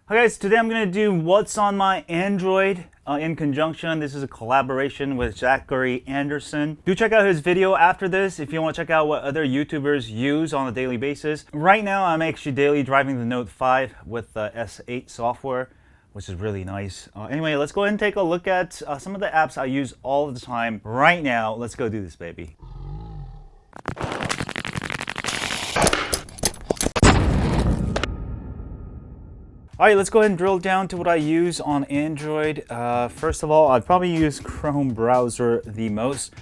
Hi guys, today I'm going to do what's on my Android in conjunction. This is a collaboration with Zachary Anderson. Do check out his video after this if you want to check out what other YouTubers use on a daily basis. Right now I'm actually daily driving the Note 5 with the S8 software, which is really nice. Anyway, let's go ahead and take a look at some of the apps I use all the time right now. Let's go do this, baby. All right, let's go ahead and drill down to what I use on Android. First of all, I'd probably use Chrome browser the most.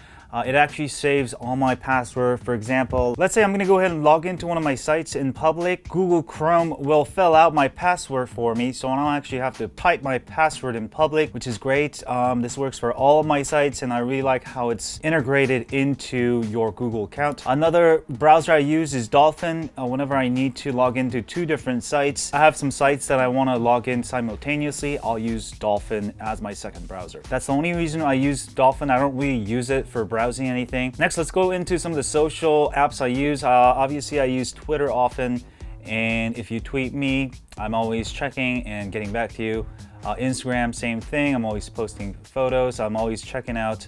It actually saves all my password. For example, let's say I'm gonna go ahead and log into one of my sites in public. Google Chrome will fill out my password for me, so I don't actually have to type my password in public, which is great. This works for all of my sites, and I really like how it's integrated into your Google account. Another browser I use is Dolphin. Whenever I need to log into two different sites, I have some sites that I wanna log in simultaneously, I'll use Dolphin as my second browser. That's the only reason I use Dolphin. I don't really use it for browsing anything. Next, let's go into some of the social apps I use. Obviously, I use Twitter often, and if you tweet me, I'm always checking and getting back to you. Instagram, same thing. I'm always posting photos. I'm always checking out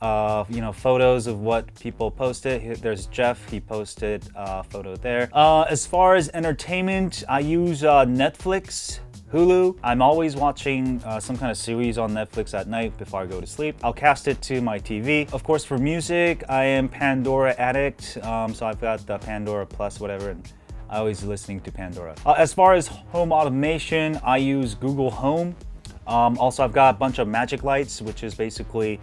photos of what people posted. There's Jeff, he posted a photo there. As far as entertainment, I use Netflix, Hulu. I'm always watching some kind of series on Netflix at night before I go to sleep. I'll cast it to my TV. Of course, for music, I am Pandora addict. So I've got the Pandora Plus, whatever, and I always listening to Pandora. As far as home automation, I use Google Home. Also, I've got a bunch of magic lights, which is basically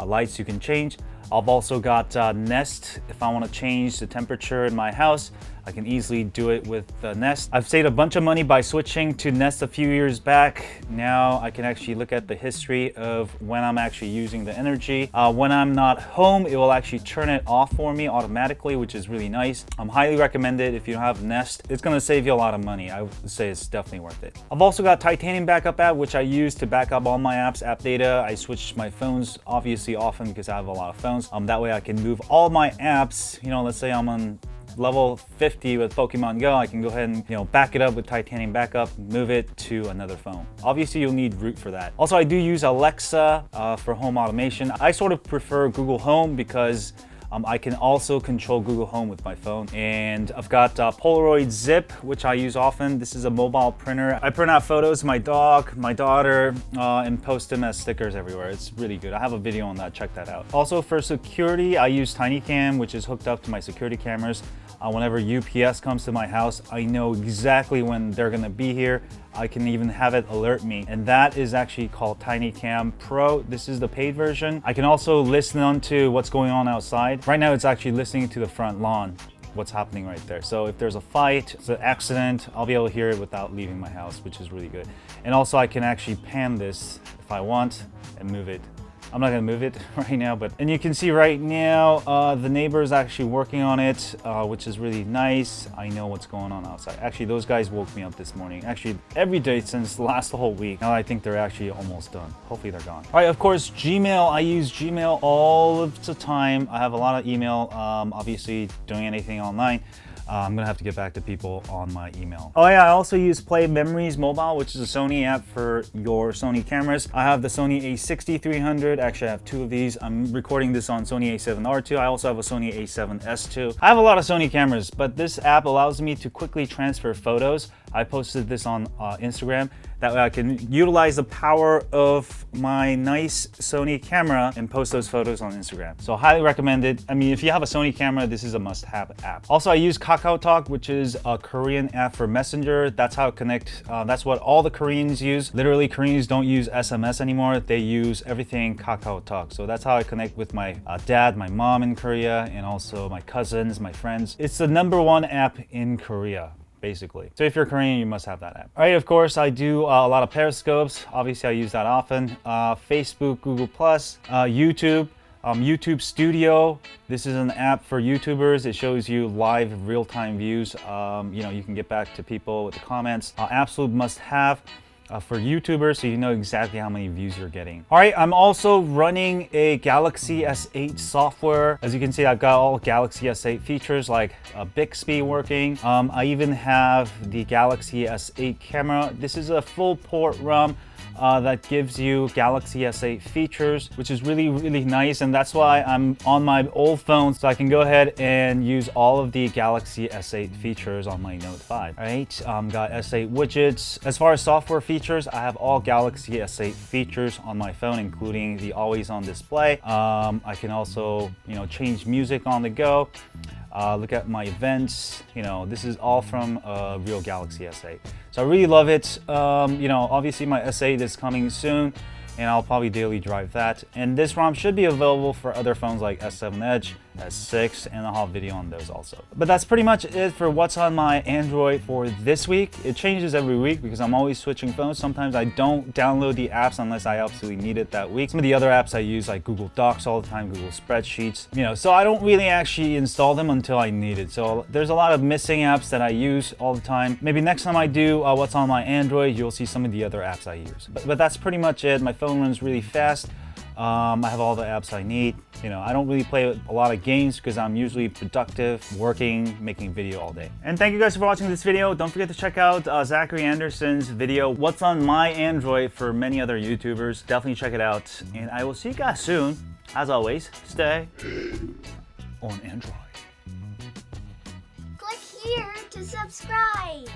lights you can change. I've also got Nest. If I want to change the temperature in my house, I can easily do it with Nest. I've saved a bunch of money by switching to Nest a few years back. Now I can actually look at the history of when I'm actually using the energy. When I'm not home, it will actually turn it off for me automatically, which is really nice. I'm highly recommend it if you don't have Nest. It's gonna save you a lot of money. I would say it's definitely worth it. I've also got Titanium Backup app, which I use to back up all my apps, app data. I switch my phones obviously often because I have a lot of phones. That way I can move all my apps. Let's say I'm on level 50 with Pokemon Go, I can go ahead and back it up with Titanium Backup, move it to another phone. Obviously, you'll need root for that. Also, I do use Alexa for home automation. I sort of prefer Google Home because I can also control Google Home with my phone. And I've got Polaroid Zip, which I use often. This is a mobile printer. I print out photos of my dog, my daughter, and post them as stickers everywhere. It's really good. I have a video on that, check that out. Also for security, I use TinyCam, which is hooked up to my security cameras. Whenever UPS comes to my house, I know exactly when they're gonna be here. I can even have it alert me. And that is actually called TinyCam Pro. This is the paid version. I can also listen on to what's going on outside. Right now, it's actually listening to the front lawn, what's happening right there. So if there's a fight, it's an accident, I'll be able to hear it without leaving my house, which is really good. And also I can actually pan this if I want and move it. I'm not gonna move it right now, and you can see right now, the neighbor is actually working on it, which is really nice. I know what's going on outside. Actually, those guys woke me up this morning. Actually, every day since the last whole week. Now I think they're actually almost done. Hopefully they're gone. All right, of course, Gmail. I use Gmail all of the time. I have a lot of email, obviously doing anything online. I'm gonna have to get back to people on my email. Oh yeah, I also use Play Memories Mobile, which is a Sony app for your Sony cameras. I have the Sony a6300. Actually, I have two of these. I'm recording this on Sony a7R II. I also have a Sony a7S II. I have a lot of Sony cameras, but this app allows me to quickly transfer photos. I posted this on Instagram. That way I can utilize the power of my nice Sony camera and post those photos on Instagram. So highly recommend it. I mean, if you have a Sony camera, this is a must-have app. Also, I use KakaoTalk, which is a Korean app for Messenger. That's how it connect. That's what all the Koreans use. Literally, Koreans don't use SMS anymore. They use everything KakaoTalk. So that's how I connect with my dad, my mom in Korea, and also my cousins, my friends. It's the #1 app in Korea, basically. So if you're Korean, you must have that app. All right, of course, I do a lot of Periscopes. Obviously, I use that often. Facebook, Google+, YouTube. YouTube Studio. This is an app for YouTubers. It shows you live real-time views. You can get back to people with the comments. Absolute must-have. for YouTubers, so you know exactly how many views you're getting. All right, I'm also running a Galaxy S8 software. As you can see, I've got all Galaxy S8 features like Bixby working. I even have the Galaxy S8 camera. This is a full port ROM that gives you Galaxy S8 features, which is really nice, and that's why I'm on my old phone, so I can go ahead and use all of the Galaxy S8 features on my Note 5. All right, got S8 widgets. As far as software features, I have all Galaxy S8 features on my phone, including the always-on display. I can also, change music on the go. Look at my events. This is all from a real Galaxy S8. So I really love it. Obviously my S8 is coming soon, and I'll probably daily drive that. And this ROM should be available for other phones like S7 Edge, S6, and I'll have video on those also. But that's pretty much it for what's on my Android for this week. It changes every week because I'm always switching phones. Sometimes I don't download the apps unless I absolutely need it that week. Some of the other apps I use, like Google Docs all the time, Google Spreadsheets, so I don't really actually install them until I need it. So there's a lot of missing apps that I use all the time. Maybe next time I do what's on my Android, you'll see some of the other apps I use. But that's pretty much it. My phone runs really fast. I have all the apps I need. I don't really play a lot of games because I'm usually productive, working, making video all day. And thank you guys for watching this video. Don't forget to check out Zachary Anderson's video, What's on My Android, for many other YouTubers. Definitely check it out. And I will see you guys soon. As always, stay on Android. Click here to subscribe.